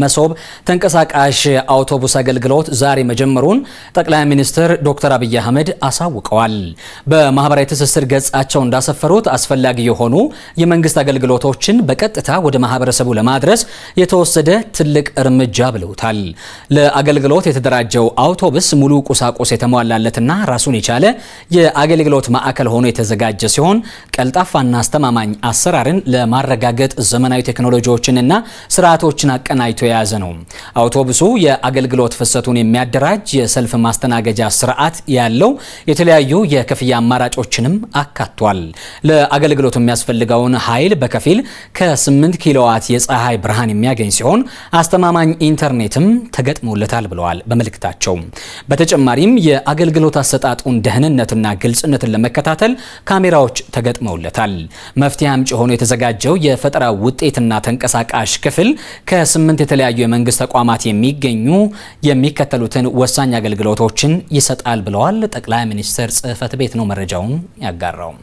መሶብ ተንቀሳቃሽ አውቶቡስ አገልግሎት ዛሬ መጀመሩን ጠቅላይ ሚኒስትር ዶክተር አብይ አህመድ አሳውቀዋል። በማህበራዊ ትስስር ገጻቸው እንዳሰፈሩት አስፈላጊ የሆኑ የመንግስት አገልግሎቶችን በቀጥታ ወደ ማህበረሰቡ ለማድረስ የተወሰደ ትልቅ እርምጃ ብለውታል። ለአገልግሎት የተደራጀው አውቶቡስ ሙሉ ቁሳቁስ የተሟላለትና ራሱን የቻለ የአገልግሎት ማዕከል ሆኖ የተዘጋጀ ሲሆን ቀልጣፋና አስተማማኝ አሰራርን ለማረጋገጥ ዘመናዊ ቴክኖሎጂዎችንና ስርዓቶችን አቀናጅቶ የያዘ ነው። አውቶቡሱ የአገልግሎት ፍሰቱን የሚያደራጅ የሰልፍ ማስተናገጃ ስርዓት ያለው የተለያዩ የክፍያ አማራጮችንም አካቷል። ለአገልግሎቱ የሚያስፈልገውን ኃይል በከፊል ከ8 ኪሎዋት የፀሐይ ብርሃን የሚያገኝ ሲሆን አስተማማኝ ኢንተርኔትም ተገጥሞለታል ብለዋል በመልእክታቸው። በተጨማሪም የአገልግሎት አሰጣጡን ደህንነትና ግልጽነትን ለመከታተል ካሜራዎች ተገጥመውለታል። መፍትሄ አምጪ ሆኖ የተዘጋጀው የፈጠራ ውጤትና ተንቀሳቃሽ ክፍል ከ8 የተለያዩ የመንግስት ተቋማት የሚከተሉትን ወሳኝ አገልግሎቶችን ይሰጣል ብለዋል። ጠቅላይ ሚኒስትር ጽህፈት ቤት ነው መረጃውን ያጋራው።